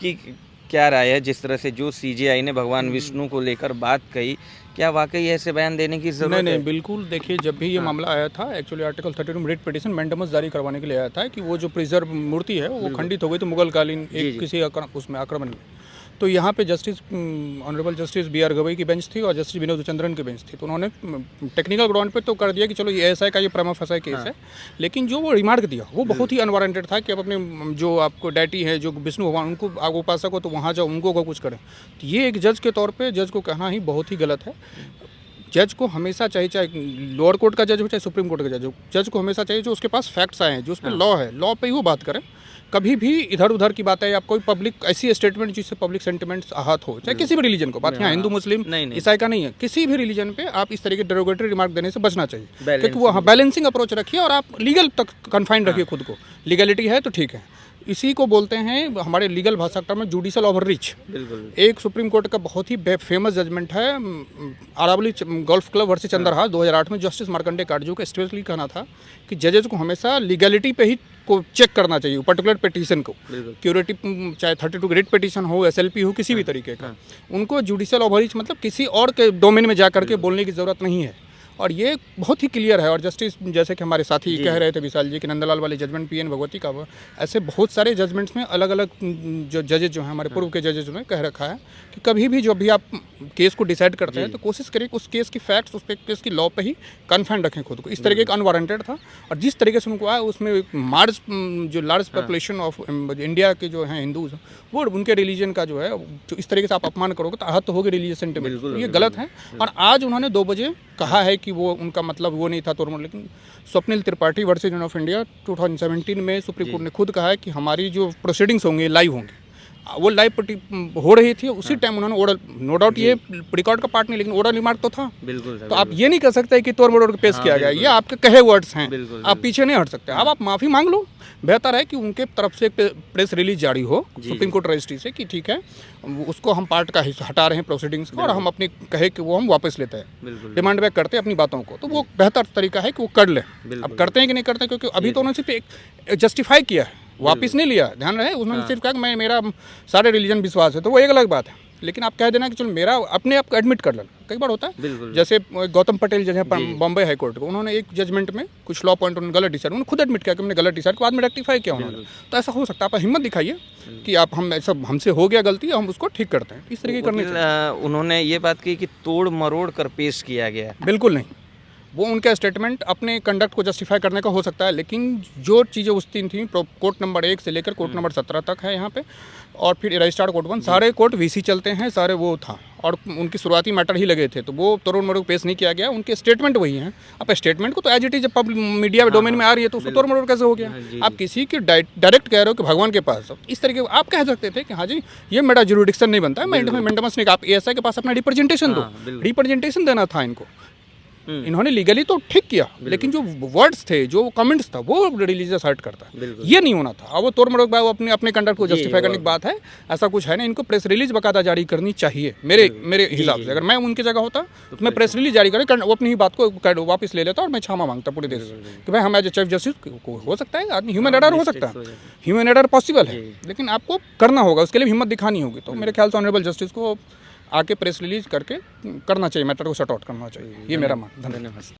आपकी क्या राय है जिस तरह से जो सीजेआई ने भगवान विष्णु को लेकर बात कही, क्या वाकई ऐसे बयान देने की नहीं ज़रूरत नहीं है? बिल्कुल, देखिए जब भी ये मामला आया था actually article 32 writ petition mandamus जारी करवाने के लिए आया था कि वो जो प्रिजर्व मूर्ति है वो खंडित हो गई थी मुगल कालीन एक किसी उसमें आक्रमण में। तो यहाँ पे justice honourable justice B R. Gavai की बेंच थी और जस्टिस विनोद चंद्रन की बेंच थी। तो उन्होंने टेक्निकल ग्राउंड पे तो कर दिया कि चलो ये एएसआई का ये प्रमा फंसा केस है, लेकिन जो वो रिमार्क दिया वो बहुत ही अनवारंटेड था कि आप अपने जो आपको डैटी है जो विष्णु भगवान उनको आप उपासक हो तो वहाँ जाओ उनको को कुछ करें। तो ये एक जज के तौर पर जज को कहना ही बहुत ही गलत है। जज को हमेशा चाहिए, चाहे लोअर कोर्ट का जज हो चाहे सुप्रीम कोर्ट का जज हो, जज को हमेशा चाहिए जो उसके पास फैक्ट्स आए हैं, जो उस पर लॉ है, लॉ पे ही वो बात करें। कभी भी इधर उधर की बात है या कोई पब्लिक ऐसी स्टेटमेंट जिससे पब्लिक सेंटिमेंट्स आहत हो, चाहे किसी भी रिलीजन को, बात यहाँ हिंदू मुस्लिम ईसाई का नहीं है, किसी भी रिलीजन पे आप इस तरह के डेरोगेटरी रिमार्क देने से बचना चाहिए, क्योंकि वो हाँ बैलेंसिंग अप्रोच रखिए और आप लीगल तक कन्फाइंड रखिए खुद को। लीगलिटी है तो ठीक है, इसी को बोलते हैं हमारे लीगल भाषा में जुडिशल ओवररीच। एक सुप्रीम कोर्ट का बहुत ही फेमस जजमेंट है Aravali golf club versus Chandrahas 2008 में जस्टिस मार्कंडे काटजू का स्पेशली कहना था कि जजेज को हमेशा लीगलिटी पे ही को चेक करना चाहिए, पर्टिकुलर पिटीशन को, क्यूरेटिव चाहे 32 रिट पिटीशन हो, एसएलपी हो, किसी भी तरीके का, उनको जुडिशल ओवररीच मतलब किसी और के डोमेन में जा करके बोलने की ज़रूरत नहीं है। और ये बहुत ही क्लियर है। और जस्टिस जैसे कि हमारे साथी कह रहे थे विशाल जी कि नंदलाल वाले जजमेंट पीएन भगवती का, ऐसे बहुत सारे जजमेंट्स में अलग अलग जो जजेज जो हैं हमारे पूर्व के जजेज ने कह रखा है कि कभी भी जो भी आप केस को डिसाइड करते हैं तो कोशिश करिए उस केस की फैक्ट्स, उस केस की लॉ पे ही कन्फाइंड रखें खुद को। इस तरीके का अनवारंटेड था और जिस तरीके से उनको आया उसमें जो लार्ज पॉपुलेशन ऑफ इंडिया के जो हैं हिंदूज वो उनके रिलीजन का जो है जो इस तरीके से आप अपमान करोगे तो आहत तो होगी रिलीजियस सेंटिमेंट, ये गलत है। और आज उन्होंने 2 बजे कहा है कि वो उनका मतलब वो नहीं था तोड़मोड़, लेकिन Swapnil Tripathi versus union of India 2017 में सुप्रीम कोर्ट ने खुद कहा है कि हमारी जो प्रोसीडिंग्स होंगे लाइव होंगे, वो लाइव हो रही थी उसी टाइम उन्होंने ओरल, नो डाउट ये रिकॉर्ड का पार्ट नहीं लेकिन ओरल रिमार्क तो था। तो आप ये नहीं कर सकते कि तोड़ मरोड़ के पेश किया गया, ये आपके कहे वर्ड्स हैं, आप पीछे नहीं हट सकते। अब आप माफ़ी मांग लो, बेहतर है कि उनके तरफ से प्रेस रिलीज जारी हो सुप्रीम कोर्ट रजिस्ट्री से कि ठीक है उसको हम पार्ट का हटा रहे हैं प्रोसीडिंग्स को और हम अपनी कहे कि वो हम वापस लेते हैं, डिमांड बैक करते हैं अपनी बातों को, तो वो बेहतर तरीका है कि वो कर लें। अब करते हैं कि नहीं करते, क्योंकि अभी तो उन्होंने सिर्फ जस्टिफाई किया है, वापिस नहीं लिया, ध्यान रहे। उन्होंने सिर्फ कहा कि मैं मेरा सारे रिलीजन विश्वास है, तो वो एक अलग बात है। लेकिन आप कह देना कि चलो मेरा अपने आप को एडमिट कर लेना, कई बार होता है। जैसे गौतम पटेल जज है बॉम्बे हाई कोर्ट को, उन्होंने एक जजमेंट में कुछ लॉ पॉइंट उन्होंने गलत डिसाइड, उन्होंने खुद एडमिट किया कि हमने गलत डिसाइड, बाद में रेक्टिफाई किया उन्होंने। तो ऐसा हो सकता है, आप हिम्मत दिखाइए कि आप हम ऐसा हमसे हो गया गलती, हम उसको ठीक करते हैं, इस तरीके करने चाहिए। उन्होंने ये बात कही कि तोड़ मरोड़ कर पेश किया गया, बिल्कुल नहीं। वो उनका स्टेटमेंट अपने कंडक्ट को जस्टिफाई करने का हो सकता है, लेकिन जो चीज़ें उस दिन थी कोर्ट नंबर 1 से लेकर कोर्ट नंबर 17 तक है यहाँ पे, और फिर रजिस्ट्रार्ड कोर्ट 1 सारे कोर्ट वीसी चलते हैं, सारे वो था और उनकी शुरुआती मैटर ही लगे थे, तो वो तोड़ मरोड़ पेश नहीं किया गया, उनके स्टेटमेंट वही हैं। अब स्टेटमेंट को तो एज इट इज जब मीडिया डोमेन में आ रही है तो उसको तोड़ मरोड़ कैसे हो गया? आप किसी के डायरेक्ट कह रहे हो कि भगवान के पास, इस तरीके आप कह सकते थे कि हाँ जी ये मेरा जुरिडिक्शन नहीं बनता है, मैंडेमस ने आप एएसआई के पास अपना रिप्रेजेंटेशन दो, रिप्रेजेंटेशन देना था इनको। इन्होंने लीगली तो ठीक किया, लेकिन जो वर्ड्स थे, जो कमेंट्स था, वो रिलीजियस हर्ट करता है, ये नहीं होना था। अब वो तोड़ मरोड़ अपने अपने कंडक्ट को जस्टिफाई करने की बात है, ऐसा कुछ है ना। इनको प्रेस रिलीज बकायदा जारी करनी चाहिए मेरे हिसाब से। अगर मैं उनकी जगह होता तो मैं प्रेस रिलीज जारी करें, वो अपनी ही बात को वापस ले लेता और मैं क्षमा मांगता पूरे देश कि भाई हम एज चीफ जस्टिस हो सकता है, आदमी ह्यूमन एरर हो सकता है, ह्यूमन एरर पॉसिबल है, लेकिन आपको करना होगा, उसके लिए हिम्मत दिखानी होगी। तो मेरे ख्याल से ऑनरेबल जस्टिस को आके प्रेस रिलीज करके करना चाहिए, मैटर को शट आउट करना चाहिए, ये मेरा मान। धन्यवाद।